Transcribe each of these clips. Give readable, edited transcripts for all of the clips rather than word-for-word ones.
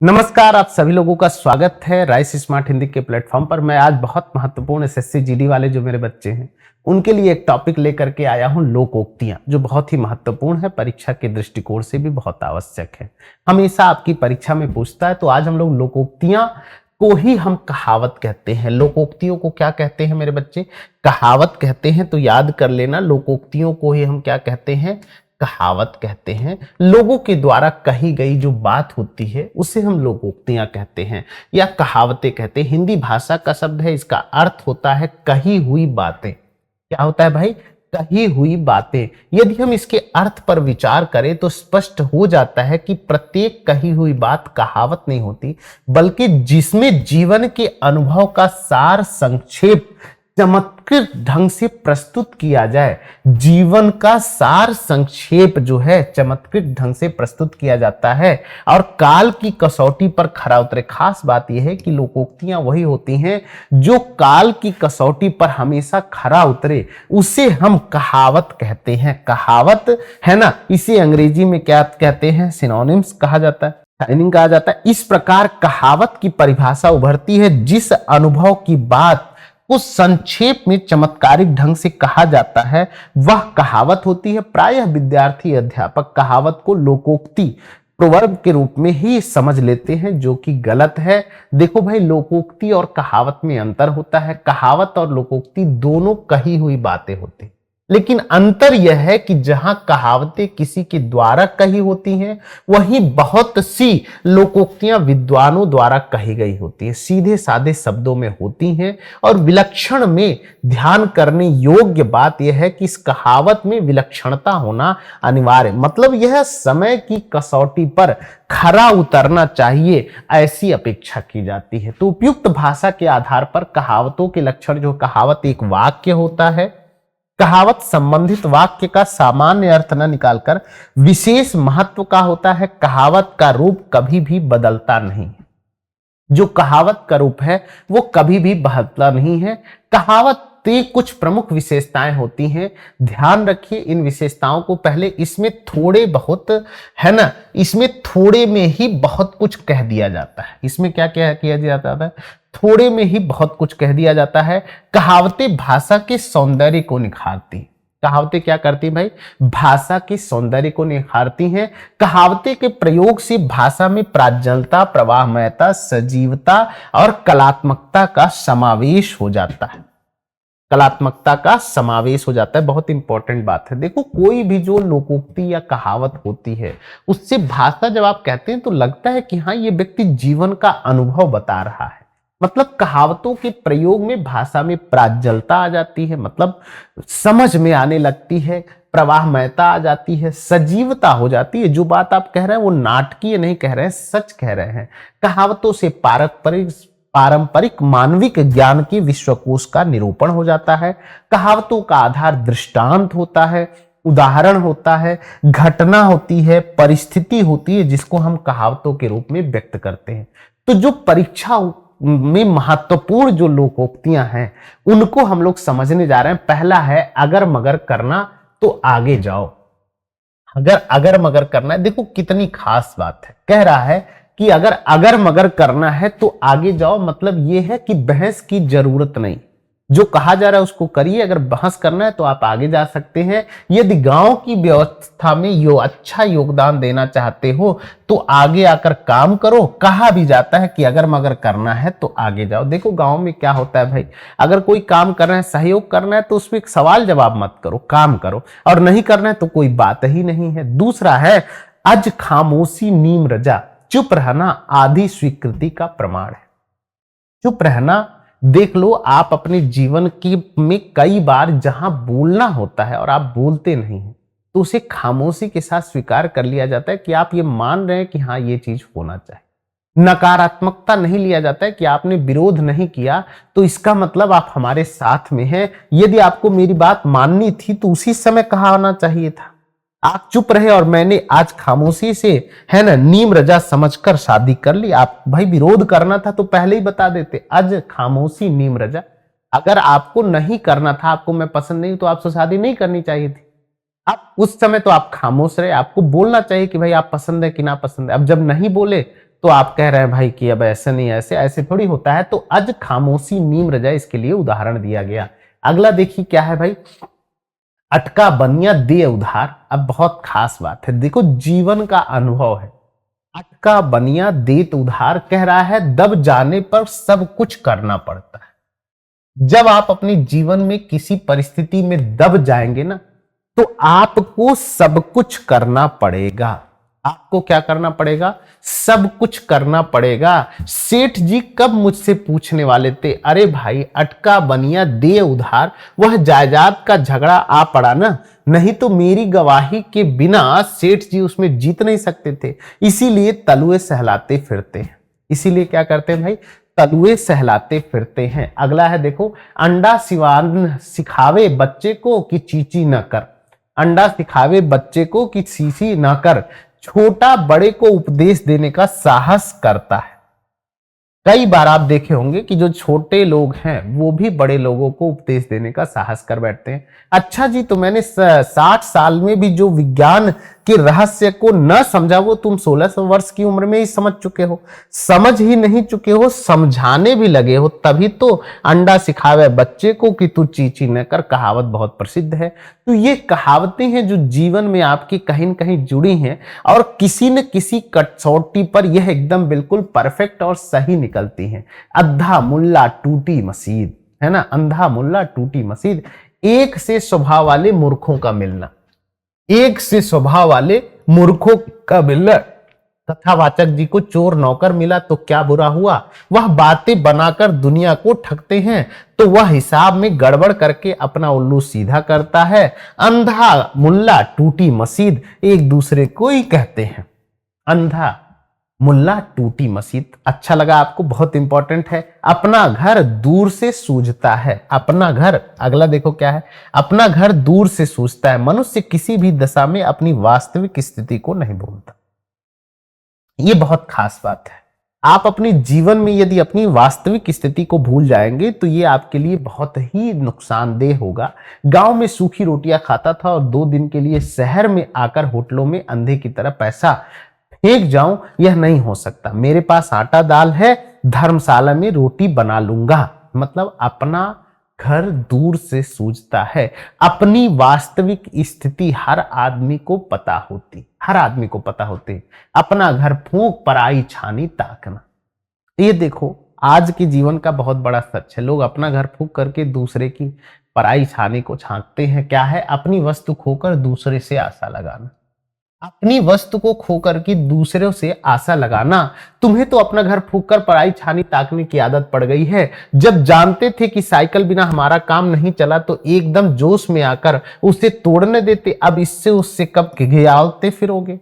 नमस्कार, आप सभी लोगों का स्वागत है राइस स्मार्ट हिंदी के प्लेटफॉर्म पर। मैं आज बहुत महत्वपूर्ण एसएससी जीडी वाले जो मेरे बच्चे हैं उनके लिए एक टॉपिक लेकर के आया हूं, लोकोक्तियां, जो बहुत ही महत्वपूर्ण है, परीक्षा के दृष्टिकोण से भी बहुत आवश्यक है। हमेशा आपकी परीक्षा में पूछता है, तो आज हम लोग लोकोक्तियां को ही हम कहावत कहते हैं। लोकोक्तियों को क्या कहते हैं मेरे बच्चे? कहावत कहते हैं। तो याद कर लेना, लोकोक्तियों को ही हम क्या कहते हैं? कहावत कहते हैं। लोगों के द्वारा कही गई जो बात होती है उसे हम लोकोक्तियां कहते हैं या कहावतें कहते हैं। हिंदी भाषा का शब्द है, इसका अर्थ होता है कही हुई बातें। क्या होता है भाई? कही हुई बातें। यदि हम इसके अर्थ पर विचार करें तो स्पष्ट हो जाता है कि प्रत्येक कही हुई बात कहावत नहीं होती, बल्कि जिसमें जीवन के अनुभव का सार संक्षेप चमत्कृत ढंग से प्रस्तुत किया जाए। जीवन का सार संक्षेप जो है चमत्कृत ढंग से प्रस्तुत किया जाता है और काल की कसौटी पर खरा उतरे। खास बात यह है कि लोकोक्तियां वही होती हैं जो काल की कसौटी पर हमेशा खरा उतरे, उसे हम कहावत कहते हैं। कहावत है ना, इसे अंग्रेजी में क्या कहते हैं? सिनोनिम्स कहा जाता है, साइनिंग कहा जाता है। इस प्रकार कहावत की परिभाषा उभरती है जिस अनुभव की बात उस संक्षेप में चमत्कारिक ढंग से कहा जाता है, वह कहावत होती है। प्रायः विद्यार्थी अध्यापक कहावत को लोकोक्ति प्रोवर्ब के रूप में ही समझ लेते हैं, जो कि गलत है। देखो भाई, लोकोक्ति और कहावत में अंतर होता है। कहावत और लोकोक्ति दोनों कही हुई बातें होती हैं, लेकिन अंतर यह है कि जहां कहावतें किसी के द्वारा कही होती हैं, वहीं बहुत सी लोकोक्तियां विद्वानों द्वारा कही गई होती है, सीधे साधे शब्दों में होती हैं। और विलक्षण में ध्यान करने योग्य बात यह है कि इस कहावत में विलक्षणता होना अनिवार्य, मतलब यह समय की कसौटी पर खरा उतरना चाहिए, ऐसी अपेक्षा की जाती है। तो उपयुक्त भाषा के आधार पर कहावतों के लक्षण, जो कहावत एक वाक्य होता है, कहावत संबंधित वाक्य का सामान्य अर्थ न निकालकर विशेष महत्व का होता है। कहावत का रूप कभी भी बदलता नहीं। जो कहावत का रूप है वो कभी भी बदलता नहीं है। कहावत कुछ प्रमुख विशेषताएं होती हैं, ध्यान रखिए इन विशेषताओं को। पहले इसमें थोड़े बहुत है ना, इसमें थोड़े में ही बहुत कुछ कह दिया जाता है। इसमें क्या क्या किया जाता है? थोड़े में ही बहुत कुछ कह दिया जाता है। कहावतें भाषा के सौंदर्य को निखारती। कहावतें क्या करती भाई? भाषा के सौंदर्य को निखारती हैं। कहावतें के प्रयोग से भाषा में प्राज्ञलता, प्रवाहमयता, सजीवता और कलात्मकता का समावेश हो जाता है। कलात्मकता का समावेश हो जाता है, बहुत इंपॉर्टेंट बात है। देखो, कोई भी जो लोकोक्ति या कहावत होती है, उससे भाषा जब आप कहते हैं तो लगता है कि हाँ, ये व्यक्ति जीवन का अनुभव बता रहा है। मतलब कहावतों के प्रयोग में भाषा में प्राज्ञलता आ जाती है, मतलब समझ में आने लगती है, प्रवाहमयता आ जाती है, सजीवता हो जाती है। जो बात आप कह रहे हैं वो नाटकीय नहीं कह रहे हैं, सच कह रहे हैं। कहावतों से पारंपरिक मानविक ज्ञान के विश्वकोश का निरूपण हो जाता है। कहावतों का आधार दृष्टांत होता है, उदाहरण होता है, घटना होती है, परिस्थिति होती है, जिसको हम कहावतों के रूप में व्यक्त करते हैं। तो जो परीक्षा में महत्वपूर्ण जो लोकोक्तियां हैं उनको हम लोग समझने जा रहे हैं। पहला है अगर मगर करना तो आगे जाओ। अगर मगर करना है, देखो कितनी खास बात है। कह रहा है कि अगर मगर करना है तो आगे जाओ, मतलब यह है कि बहस की जरूरत नहीं, जो कहा जा रहा है उसको करिए। अगर बहस करना है तो आप आगे जा सकते हैं। यदि गांव की व्यवस्था में अच्छा योगदान देना चाहते हो तो आगे आकर काम करो। कहा भी जाता है कि अगर मगर करना है तो आगे जाओ। देखो गांव में क्या होता है भाई, अगर कोई काम करना है, सहयोग करना है, तो उसमें एक सवाल जवाब मत करो, काम करो, और नहीं करना है तो कोई बात ही नहीं है। दूसरा है अज खामोशी नीम रजा, चुप रहना आधी स्वीकृति का प्रमाण है। चुप रहना, देख लो आप अपने जीवन की में कई बार जहां बोलना होता है और आप बोलते नहीं हैं, तो उसे खामोशी के साथ स्वीकार कर लिया जाता है कि आप ये मान रहे हैं कि हाँ, ये चीज होना चाहिए। नकारात्मकता नहीं लिया जाता है कि आपने विरोध नहीं किया तो इसका मतलब आप हमारे साथ में हैं। यदि आपको मेरी बात माननी थी तो उसी समय कहा होना चाहिए था। आप चुप रहे और मैंने आज खामोशी से, है ना, नीम रजा समझकर शादी कर ली। आप भाई विरोध करना था तो पहले ही बता देते, आज खामोशी नीम रजा। अगर आपको नहीं करना था, आपको मैं पसंद नहीं, तो आपसे शादी नहीं करनी चाहिए थी। आप उस समय तो आप खामोश रहे, आपको बोलना चाहिए कि भाई आप पसंद है कि ना पसंद है। अब जब नहीं बोले तो आप कह रहे हैं भाई कि अब ऐसा नहीं, ऐसे ऐसे थोड़ी होता है। तो अज खामोशी नीम रजाए, इसके लिए उदाहरण दिया गया। अगला देखिए क्या है भाई, अटका बनिया दे उधार। अब बहुत खास बात है, देखो जीवन का अनुभव है। अटका बनिया देत उधार, कह रहा है दब जाने पर सब कुछ करना पड़ता है। जब आप अपने जीवन में किसी परिस्थिति में दब जाएंगे ना, तो आपको सब कुछ करना पड़ेगा। आपको क्या करना पड़ेगा? सब कुछ करना पड़ेगा। सेठ जी कब मुझसे पूछने वाले थे, अरे भाई अटका बनिया दे उधार, वह जायदाद का झगड़ा आ पड़ा ना, नहीं तो मेरी गवाही के बिना सेठ जी उसमें जीत नहीं सकते थे। इसीलिए तलुए सहलाते फिरते हैं। इसीलिए क्या करते हैं भाई? तलुए सहलाते फिरते हैं। अगला है देखो, अंडा सिवान सिखावे बच्चे को कि चीची न कर। अंडा सिखावे बच्चे को कि चीची न कर, छोटा बड़े को उपदेश देने का साहस करता है। कई बार आप देखे होंगे कि जो छोटे लोग हैं वो भी बड़े लोगों को उपदेश देने का साहस कर बैठते हैं। अच्छा जी, तो मैंने 60 साल में भी जो विज्ञान के रहस्य को न समझा, वो तुम 1600 वर्ष की उम्र में ही समझ चुके हो। समझ ही नहीं चुके हो, समझाने भी लगे हो। तभी तो अंडा सिखावे बच्चे को कि तू चीची न कर कहावत बहुत प्रसिद्ध है। तो ये कहावतें हैं जो जीवन में आपकी कहीं न कहीं जुड़ी हैं, और किसी न किसी कसौटी पर यह एकदम बिल्कुल परफेक्ट और सही निकलती हैं। अंधा मुल्ला टूटी मसीद, है ना, अंधा मुल्ला टूटी मसीद। एक से स्वभाव वाले मूर्खों का मिलना, एक से स्वभाव वाले मूर्खों का मिलना। कथावाचक जी को चोर नौकर मिला तो क्या बुरा हुआ, वह बातें बनाकर दुनिया को ठगते हैं, तो वह हिसाब में गड़बड़ करके अपना उल्लू सीधा करता है। अंधा मुल्ला टूटी मसीद, एक दूसरे को ही कहते हैं। अंधा मुल्ला टूटी मसीद। अच्छा लगा आपको? बहुत इंपॉर्टेंट है। अपना घर दूर से सूझता है। अपना घर, अगला देखो क्या है, अपना घर दूर से सूझता है। मनुष्य किसी भी दशा में अपनी वास्तविक स्थिति को नहीं भूलता। ये बहुत खास बात है। आप अपने जीवन में यदि अपनी वास्तविक स्थिति को भूल जाएंगे तो ये आपके लिए बहुत ही नुकसानदेह होगा। गांव में सूखी रोटियां खाता था और 2 दिन के लिए शहर में आकर होटलों में अंधे की तरह पैसा फेंक जाऊं, यह नहीं हो सकता। मेरे पास आटा दाल है, धर्मशाला में रोटी बना लूंगा। मतलब अपना घर दूर से सूझता है। अपनी वास्तविक स्थिति हर आदमी को पता होती, हर आदमी को पता होती। अपना घर फूंक पराई छानी ताकना। ये देखो आज के जीवन का बहुत बड़ा सच है। लोग अपना घर फूंक करके दूसरे की पराई छानी को छांटते हैं। क्या है? अपनी वस्तु खोकर दूसरे से आशा लगाना। अपनी वस्तु को खोकर के दूसरों से आशा लगाना। तुम्हें तो अपना घर फूंक कर पराई छानी ताकने की आदत पड़ गई है। जब जानते थे कि साइकिल बिना हमारा काम नहीं चला तो एकदम जोश में आकर उसे तोड़ने देते। अब इससे उससे कब घिघियालते फिरोगे?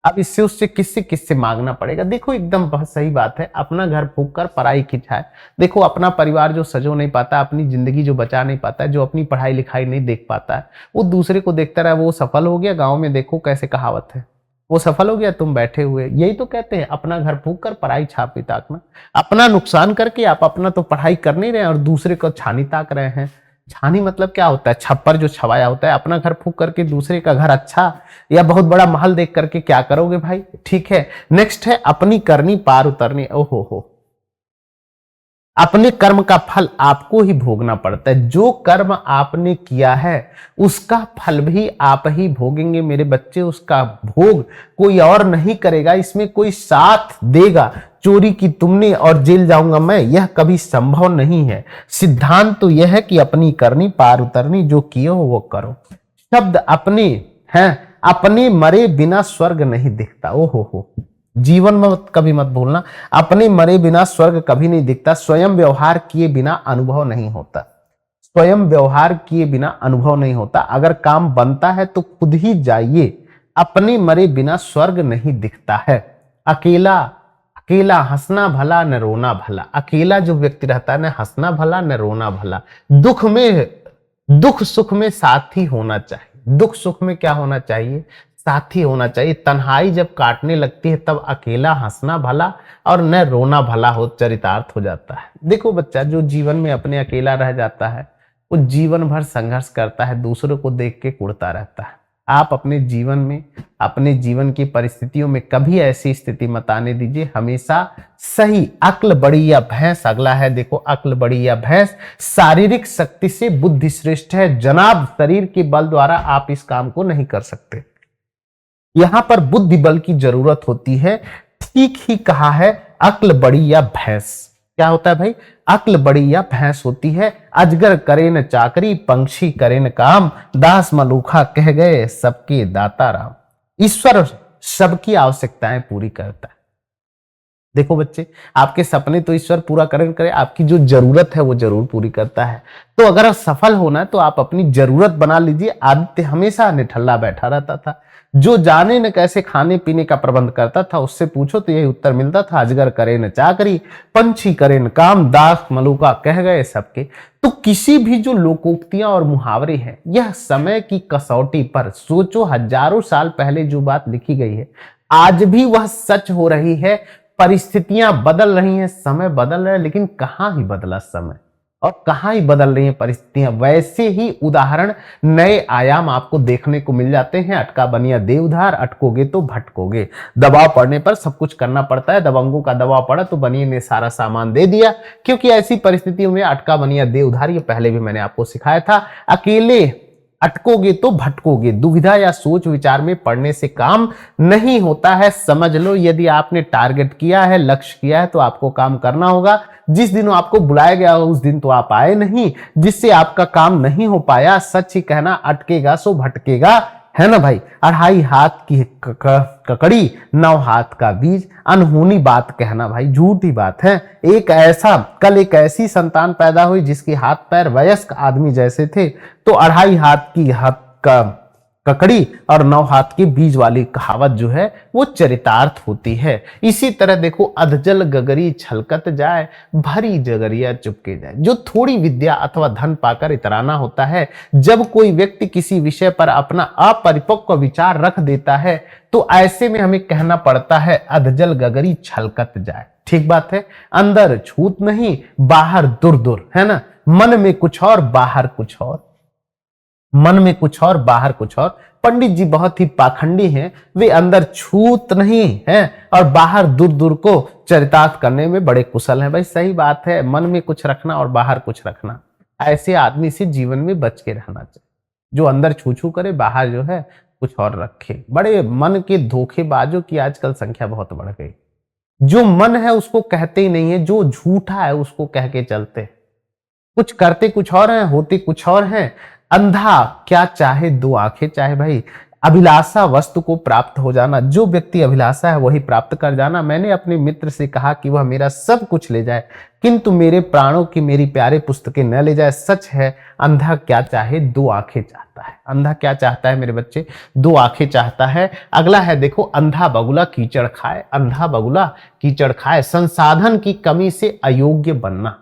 अब इससे उससे किससे किससे मांगना पड़ेगा? देखो एकदम बहुत सही बात है। अपना घर फूंक कर पराई खिंचाए। देखो अपना परिवार जो सजो नहीं पाता, अपनी जिंदगी जो बचा नहीं पाता है, जो अपनी पढ़ाई लिखाई नहीं देख पाता है, वो दूसरे को देखता रहा, वो सफल हो गया। गांव में देखो कैसे कहावत है, वो सफल हो गया तुम बैठे हुए। यही तो कहते हैं, अपना घर फूंक कर पराई छापी ताकना। अपना नुकसान करके आप अपना तो पढ़ाई कर नहीं रहे और दूसरे को छानी ताक रहे हैं। छानी मतलब क्या होता है? छप्पर जो छवाया होता है। अपना घर फूंक करके दूसरे का घर अच्छा या बहुत बड़ा महल देख करके क्या करोगे भाई? ठीक है, नेक्स्ट है अपनी करनी पार उतरनी। ओहो हो, अपने कर्म का फल आपको ही भोगना पड़ता है। जो कर्म आपने किया है उसका फल भी आप ही भोगेंगे मेरे बच्चे। उसका भोग कोई और नहीं करेगा, इसमें कोई साथ देगा। चोरी की तुमने और जेल जाऊंगा मैं, यह कभी संभव नहीं है। सिद्धांत तो यह है कि अपनी करनी पार उतरनी, जो किए हो वो करो। शब्द अपने हैं, अपने मरे बिना स्वर्ग नहीं दिखता। ओहो हो, जीवन में कभी मत भूलना, अपने मरे बिना स्वर्ग कभी नहीं दिखता। स्वयं व्यवहार किए बिना अनुभव नहीं होता। स्वयं व्यवहार किए बिना अनुभव नहीं होता। अगर काम बनता है तो खुद ही जाइए। अपने मरे बिना स्वर्ग नहीं दिखता है। अकेला अकेला हंसना भला न रोना भला। अकेला जो व्यक्ति रहता है न हंसना भला न रोना भला। दुख सुख में साथी होना चाहिए। दुख सुख में क्या होना चाहिए? साथी होना चाहिए। तन्हाई जब काटने लगती है तब अकेला हंसना भला और न रोना भला हो चरितार्थ हो जाता है। देखो बच्चा, जो जीवन में अपने अकेला रह जाता है वो जीवन भर संघर्ष करता है, दूसरों को देख के कुढ़ता रहता है। आप अपने जीवन में, अपने जीवन की परिस्थितियों में कभी ऐसी स्थिति मत आने दीजिए। हमेशा सही, अक्ल बड़ी या भैंस, अगला है देखो, अक्ल बड़ी या भैंस, शारीरिक शक्ति से बुद्धि श्रेष्ठ है जनाब, शरीर के बल द्वारा आप इस काम को नहीं कर सकते, यहां पर बुद्धि बल की जरूरत होती है। ठीक ही कहा है, अक्ल बड़ी या भैंस। क्या होता है भाई? अक्ल बड़ी या भैंस होती है। अजगर करे न चाकरी, पंक्षी करे न काम, दास मलूखा कह गए सबके दाता राम। ईश्वर सबकी आवश्यकताएं पूरी करता है। देखो बच्चे, आपके सपने तो ईश्वर पूरा करे, आपकी जो जरूरत है वो जरूर पूरी करता है। तो अगर सफल होना है तो आप अपनी जरूरत बना लीजिए। आदित्य हमेशा निठल्ला बैठा रहता था, जो जाने न कैसे खाने पीने का प्रबंध करता था, उससे पूछो तो यही उत्तर मिलता था, अजगर करे न चाकरी, पंछी करे न काम, दास मलूका कह गए सबके। तो किसी भी जो लोकोक्तियां और मुहावरे हैं, यह समय की कसौटी पर, सोचो हजारों साल पहले जो बात लिखी गई है, आज भी वह सच हो रही है। परिस्थितियां बदल रही हैं, समय बदल रहा है, लेकिन कहां ही बदला समय और कहां ही बदल रही हैं परिस्थितियां। वैसे ही उदाहरण, नए आयाम आपको देखने को मिल जाते हैं। अटका बनिया दे उधार, अटकोगे तो भटकोगे। दबाव पड़ने पर सब कुछ करना पड़ता है। दबंगों का दबाव पड़ा तो बनिए ने सारा सामान दे दिया, क्योंकि ऐसी परिस्थितियों में अटका बनिया दे उधार, ये पहले भी मैंने आपको सिखाया था। अकेले अटकोगे तो भटकोगे। दुविधा या सोच विचार में पड़ने से काम नहीं होता है। समझ लो, यदि आपने टारगेट किया है, लक्ष्य किया है, तो आपको काम करना होगा। जिस दिन आपको बुलाया गया हो उस दिन तो आप आए नहीं, जिससे आपका काम नहीं हो पाया। सच ही कहना, अटकेगा सो भटकेगा, है ना भाई। अढ़ाई हाथ की ककड़ी, 9 हाथ का बीज, अनहोनी बात कहना भाई, झूठी बात है। कल एक ऐसी संतान पैदा हुई जिसके हाथ पैर वयस्क आदमी जैसे थे, तो अढ़ाई हाथ की ककड़ी और 9 हाथ के बीज वाली कहावत जो है वो चरितार्थ होती है। इसी तरह देखो, अधजल गगरी छलकत जाए, भरी जगरिया चुपके जाए। जो थोड़ी विद्या अथवा धन पाकर इतराना होता है, जब कोई व्यक्ति किसी विषय पर अपना अपरिपक्व विचार रख देता है, तो ऐसे में हमें कहना पड़ता है, अधजल गगरी छलकत जाए। ठीक बात है, अंदर छूत नहीं, बाहर दूर दूर, है ना। मन में कुछ और, बाहर कुछ और, मन में कुछ और, बाहर कुछ और। पंडित जी बहुत ही पाखंडी हैं, वे अंदर छूत नहीं है और बाहर दूर दूर को चरितार्थ करने में बड़े कुशल हैं। भाई सही बात है, मन में कुछ रखना और बाहर कुछ रखना, ऐसे आदमी से जीवन में बच के रहना चाहिए, जो अंदर छू छू करे, बाहर जो है कुछ और रखे। बड़े मन के धोखेबाजों की आजकल संख्या बहुत बढ़ गई। जो मन है उसको कहते ही नहीं है, जो झूठा है उसको कह के चलते, कुछ करते कुछ और हैं, होते कुछ और हैं। अंधा क्या चाहे दो आंखें चाहे। भाई अभिलाषा वस्तु को प्राप्त हो जाना, जो व्यक्ति अभिलाषा है वही प्राप्त कर जाना। मैंने अपने मित्र से कहा कि वह मेरा सब कुछ ले जाए, किंतु मेरे प्राणों की, मेरी प्यारे पुस्तकें न ले जाए। सच है, अंधा क्या चाहे दो आंखें चाहता है। अंधा क्या चाहता है मेरे बच्चे? दो आंखें चाहता है। अगला है देखो, अंधा बगुला कीचड़ खाए। अंधा बगुला कीचड़ खाए, संसाधन की कमी से अयोग्य बनना।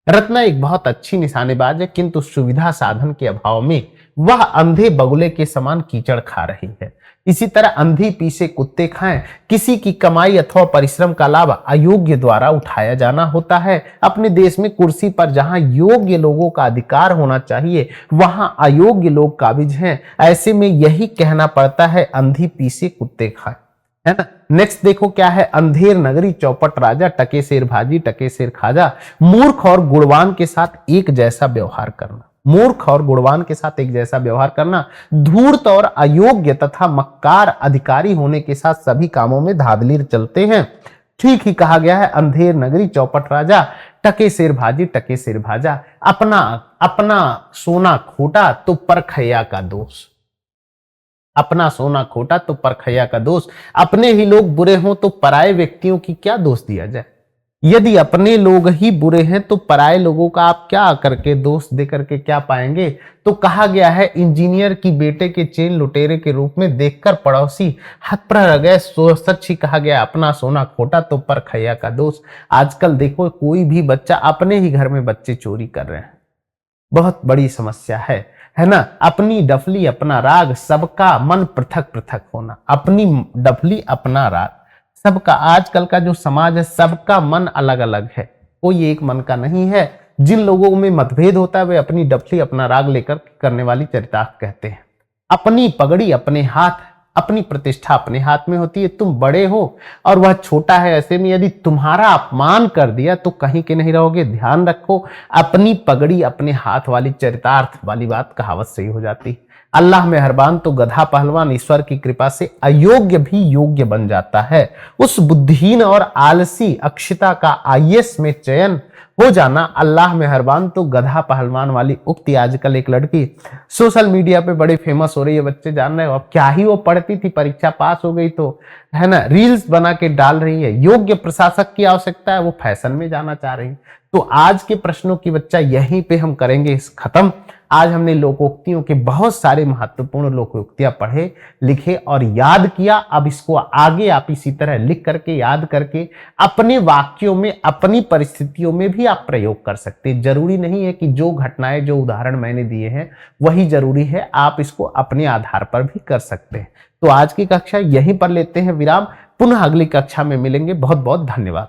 रत्ना एक बहुत अच्छी निशानेबाज है, किंतु सुविधा साधन के अभाव में वह अंधे बगुले के समान कीचड़ खा रही है। इसी तरह अंधी पीसे कुत्ते खाएं। किसी की कमाई अथवा परिश्रम का लाभ अयोग्य द्वारा उठाया जाना होता है। अपने देश में कुर्सी पर जहां योग्य लोगों का अधिकार होना चाहिए, वहां अयोग्य लोग काबिज हैं। ऐसे में यही कहना पड़ता है, अंधी पीसे कुत्ते खाएं, है ना। नेक्स्ट देखो क्या है, अंधेर नगरी चौपट राजा, टके शेर भाजी टके शेर खाजा। मूर्ख और गुणवान के साथ एक जैसा व्यवहार करना। मूर्ख और गुणवान के साथ एक जैसा व्यवहार करना। धूर्त और अयोग्य तथा मक्कार अधिकारी होने के साथ सभी कामों में धाधलीर चलते हैं। ठीक ही कहा गया है, अंधेर नगरी चौपट राजा, टके शेर भाजी टके शेर भाजा। अपना अपना सोना खोटा तो परखैया का दोष। अपना सोना खोटा तो परखैया का दोष। अपने ही लोग बुरे हों तो पराये व्यक्तियों की क्या दोष दिया जाए। यदि अपने लोग ही बुरे हैं तो पराये लोगों का आप क्या करके दोष दे करके क्या पाएंगे। तो कहा गया है, इंजीनियर की बेटे के चेन लुटेरे के रूप में देखकर पड़ोसी हतप्रह रह गए। सच ही कहा गया, अपना सोना खोटा तो परखैया का दोष। आजकल देखो, कोई भी बच्चा, अपने ही घर में बच्चे चोरी कर रहे हैं, बहुत बड़ी समस्या है ना। अपनी डफली अपना राग, सबका मन पृथक पृथक होना। अपनी डफली अपना राग, सबका, आजकल का जो समाज है सबका मन अलग अलग है, कोई एक मन का नहीं है। जिन लोगों में मतभेद होता है वे अपनी डफली अपना राग लेकर करने वाली चरितार्थ कहते हैं। अपनी पगड़ी अपने हाथ, अपनी प्रतिष्ठा अपने हाथ में होती है। तुम बड़े हो और वह छोटा है, ऐसे में यदि तुम्हारा अपमान कर दिया तो कहीं के नहीं रहोगे। ध्यान रखो, अपनी पगड़ी अपने हाथ वाली चरितार्थ वाली बात कहावत सही हो जाती। अल्लाह मेहरबान तो गधा पहलवान ईश्वर की कृपा से अयोग्य भी योग्य बन जाता है। उस बुद्धिहीन और आलसी अक्षिता का आईएएस में चयन हो जाना अल्लाह मेहरबान तो गधा पहलवान वाली उक्ति आजकल एक लड़की सोशल मीडिया पे बड़ी फेमस हो रही है। बच्चे जान रहे हो, अब क्या ही वो पढ़ती थी, परीक्षा पास हो गई तो है ना, रील्स बना के डाल रही है। योग्य प्रशासक की आवश्यकता है, वो फैशन में जाना चाह रही है। तो आज के प्रश्नों की बच्चा यहीं पे हम करेंगे इस खत्म। आज हमने लोकोक्तियों के बहुत सारे महत्वपूर्ण लोकोक्तियां पढ़े, लिखे और याद किया। अब इसको आगे आप इसी तरह लिख करके, याद करके अपने वाक्यों में, अपनी परिस्थितियों में भी आप प्रयोग कर सकते हैं। जरूरी नहीं है कि जो घटनाएं, जो उदाहरण मैंने दिए हैं वही जरूरी है, आप इसको अपने आधार पर भी कर सकते हैं। तो आज की कक्षा यहीं पर लेते हैं विराम, पुनः अगली कक्षा में मिलेंगे। बहुत बहुत धन्यवाद।